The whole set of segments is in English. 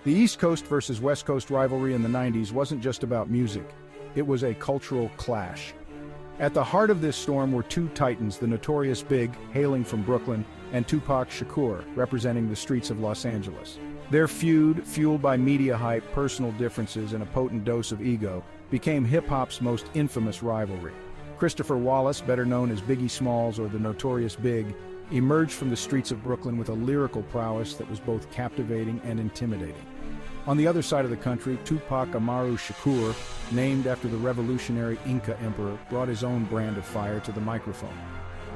The East Coast versus West Coast rivalry in the 90s wasn't just about music, it was a cultural clash. At the heart of this storm were two titans, the Notorious B.I.G, hailing from Brooklyn, and Tupac Shakur, representing the streets of Los Angeles. Their feud, fueled by media hype, personal differences, and a potent dose of ego, became hip-hop's most infamous rivalry. Christopher Wallace, better known as Biggie Smalls or the Notorious B.I.G, emerged from the streets of Brooklyn with a lyrical prowess that was both captivating and intimidating. On the other side of the country, Tupac Amaru Shakur, named after the revolutionary Inca emperor, brought his own brand of fire to the microphone.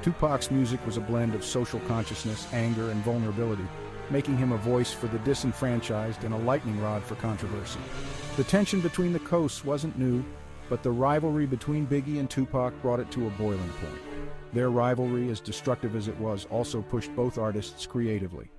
Tupac's music was a blend of social consciousness, anger, and vulnerability, making him a voice for the disenfranchised and a lightning rod for controversy. The tension between the coasts wasn't new, but the rivalry between Biggie and Tupac brought it to a boiling point. Their rivalry, as destructive as it was, also pushed both artists creatively.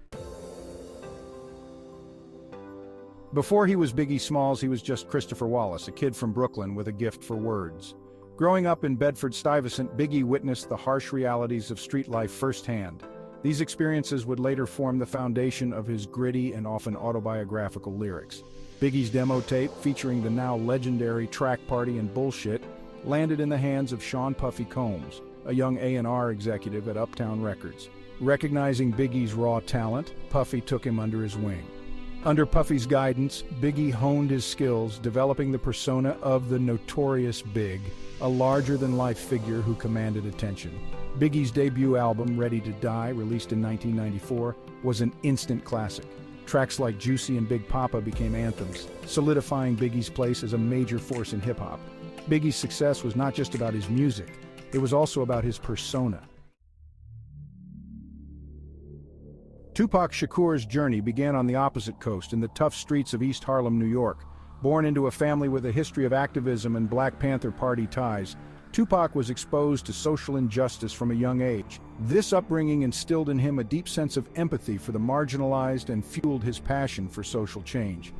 Before he was Biggie Smalls, he was just Christopher Wallace, a kid from Brooklyn with a gift for words. Growing up in Bedford-Stuyvesant, Biggie witnessed the harsh realities of street life firsthand. These experiences would later form the foundation of his gritty and often autobiographical lyrics. Biggie's demo tape, featuring the now legendary Track Party and Bullshit, landed in the hands of Sean Puffy Combs, a young A&R executive at Uptown Records. Recognizing Biggie's raw talent, Puffy took him under his wing. Under Puffy's guidance, Biggie honed his skills, developing the persona of the Notorious B.I.G, a larger-than-life figure who commanded attention. Biggie's debut album, Ready to Die, released in 1994, was an instant classic. Tracks like Juicy and Big Papa became anthems, solidifying Biggie's place as a major force in hip-hop. Biggie's success was not just about his music, it was also about his persona. Tupac Shakur's journey began on the opposite coast, in the tough streets of East Harlem, New York. Born into a family with a history of activism and Black Panther Party ties, Tupac was exposed to social injustice from a young age. This upbringing instilled in him a deep sense of empathy for the marginalized and fueled his passion for social change.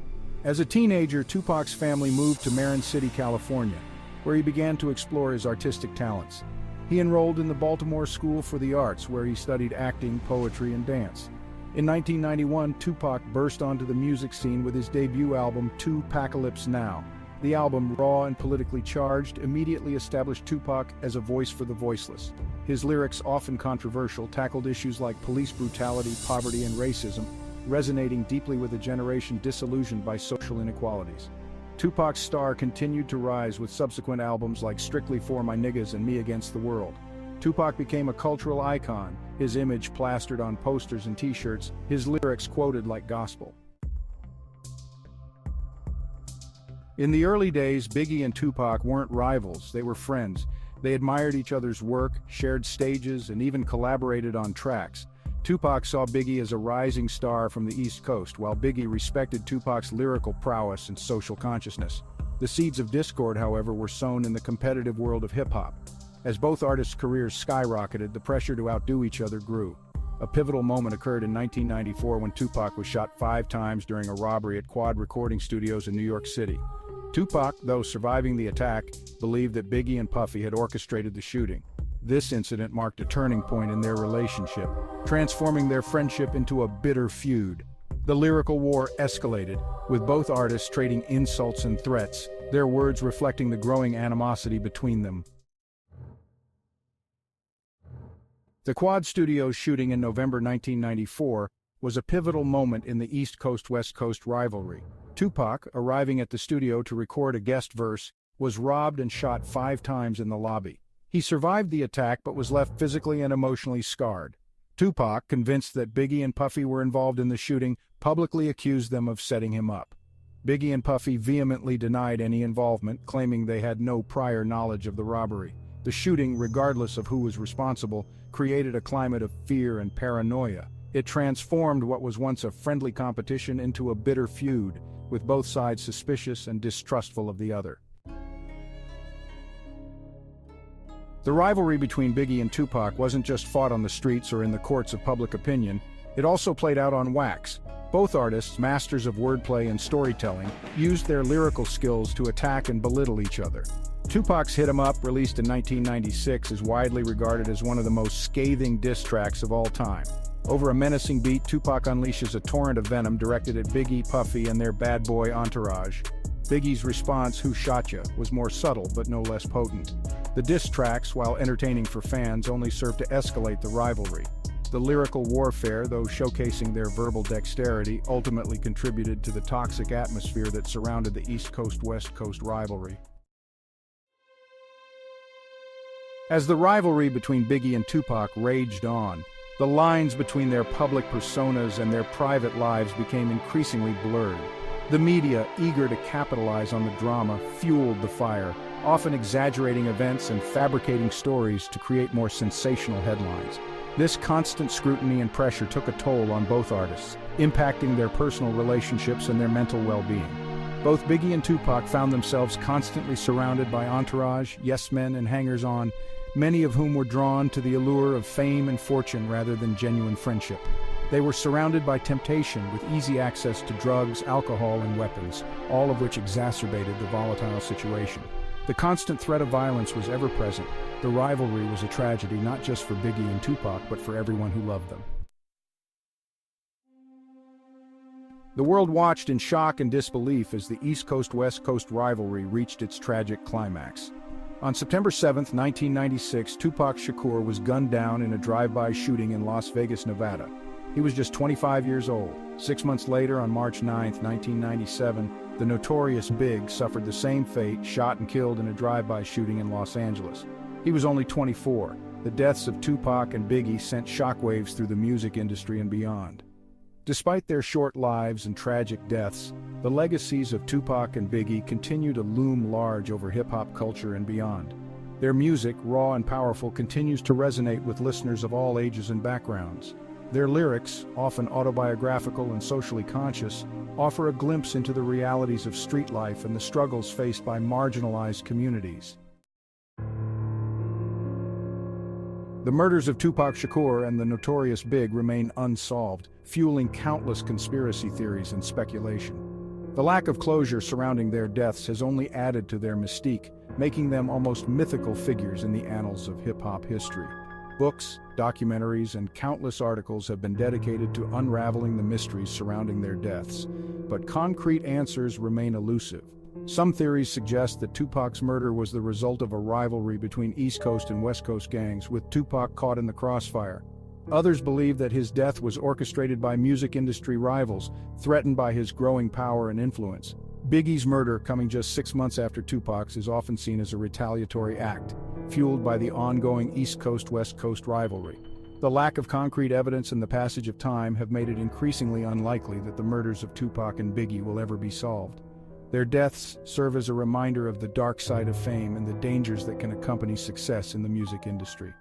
As a teenager, Tupac's family moved to Marin City, California, where he began to explore his artistic talents. He enrolled in the Baltimore School for the Arts, where he studied acting, poetry, and dance. In 1991, Tupac burst onto the music scene with his debut album, Tupacalypse Now. The album, raw and politically charged, immediately established Tupac as a voice for the voiceless. His lyrics, often controversial, tackled issues like police brutality, poverty, and racism, resonating deeply with a generation disillusioned by social inequalities. Tupac's star continued to rise with subsequent albums like Strictly For My Niggas and Me Against the World. Tupac became a cultural icon, his image plastered on posters and t-shirts, his lyrics quoted like gospel. In the early days, Biggie and Tupac weren't rivals, they were friends. They admired each other's work, shared stages, and even collaborated on tracks. Tupac saw Biggie as a rising star from the East Coast, while Biggie respected Tupac's lyrical prowess and social consciousness. The seeds of discord, however, were sown in the competitive world of hip-hop. As both artists' careers skyrocketed, the pressure to outdo each other grew. A pivotal moment occurred in 1994 when Tupac was shot 5 times during a robbery at Quad Recording Studios in New York City. Tupac, though surviving the attack, believed that Biggie and Puffy had orchestrated the shooting. This incident marked a turning point in their relationship, transforming their friendship into a bitter feud. The lyrical war escalated, with both artists trading insults and threats, their words reflecting the growing animosity between them. The Quad Studios shooting in November 1994 was a pivotal moment in the East Coast-West Coast rivalry. Tupac, arriving at the studio to record a guest verse, was robbed and shot 5 times in the lobby. He survived the attack but was left physically and emotionally scarred. Tupac, convinced that Biggie and Puffy were involved in the shooting, publicly accused them of setting him up. Biggie and Puffy vehemently denied any involvement, claiming they had no prior knowledge of the robbery. The shooting, regardless of who was responsible, created a climate of fear and paranoia. It transformed what was once a friendly competition into a bitter feud, with both sides suspicious and distrustful of the other. The rivalry between Biggie and Tupac wasn't just fought on the streets or in the courts of public opinion, it also played out on wax. Both artists, masters of wordplay and storytelling, used their lyrical skills to attack and belittle each other. Tupac's Hit 'Em Up, released in 1996, is widely regarded as one of the most scathing diss tracks of all time. Over a menacing beat, Tupac unleashes a torrent of venom directed at Biggie, Puffy, and their bad boy entourage. Biggie's response, "Who shot ya?" was more subtle but no less potent. The diss tracks, while entertaining for fans, only served to escalate the rivalry. The lyrical warfare, though showcasing their verbal dexterity, ultimately contributed to the toxic atmosphere that surrounded the East Coast-West Coast rivalry. As the rivalry between Biggie and Tupac raged on, the lines between their public personas and their private lives became increasingly blurred. The media, eager to capitalize on the drama, fueled the fire, often exaggerating events and fabricating stories to create more sensational headlines. This constant scrutiny and pressure took a toll on both artists, impacting their personal relationships and their mental well-being. Both Biggie and Tupac found themselves constantly surrounded by entourage, yes-men, and hangers-on, many of whom were drawn to the allure of fame and fortune rather than genuine friendship. They were surrounded by temptation with easy access to drugs, alcohol, and weapons, all of which exacerbated the volatile situation. The constant threat of violence was ever present. The rivalry was a tragedy not just for Biggie and Tupac, but for everyone who loved them. The world watched in shock and disbelief as the East Coast-West Coast rivalry reached its tragic climax. On September 7, 1996, Tupac Shakur was gunned down in a drive-by shooting in Las Vegas, Nevada. He was just 25 years old. 6 months later, on March 9, 1997, the Notorious B.I.G. suffered the same fate, shot and killed in a drive-by shooting in Los Angeles. He was only 24. The deaths of Tupac and Biggie sent shockwaves through the music industry and beyond. Despite their short lives and tragic deaths, the legacies of Tupac and Biggie continue to loom large over hip-hop culture and beyond. Their music, raw and powerful, continues to resonate with listeners of all ages and backgrounds. Their lyrics, often autobiographical and socially conscious, offer a glimpse into the realities of street life and the struggles faced by marginalized communities. The murders of Tupac Shakur and the Notorious B.I.G. remain unsolved, fueling countless conspiracy theories and speculation. The lack of closure surrounding their deaths has only added to their mystique, making them almost mythical figures in the annals of hip-hop history. Books, documentaries, and countless articles have been dedicated to unraveling the mysteries surrounding their deaths, but concrete answers remain elusive. Some theories suggest that Tupac's murder was the result of a rivalry between East Coast and West Coast gangs, with Tupac caught in the crossfire. Others believe that his death was orchestrated by music industry rivals, threatened by his growing power and influence. Biggie's murder, coming just 6 months after Tupac's, is often seen as a retaliatory act, fueled by the ongoing East Coast-West Coast rivalry. The lack of concrete evidence and the passage of time have made it increasingly unlikely that the murders of Tupac and Biggie will ever be solved. Their deaths serve as a reminder of the dark side of fame and the dangers that can accompany success in the music industry.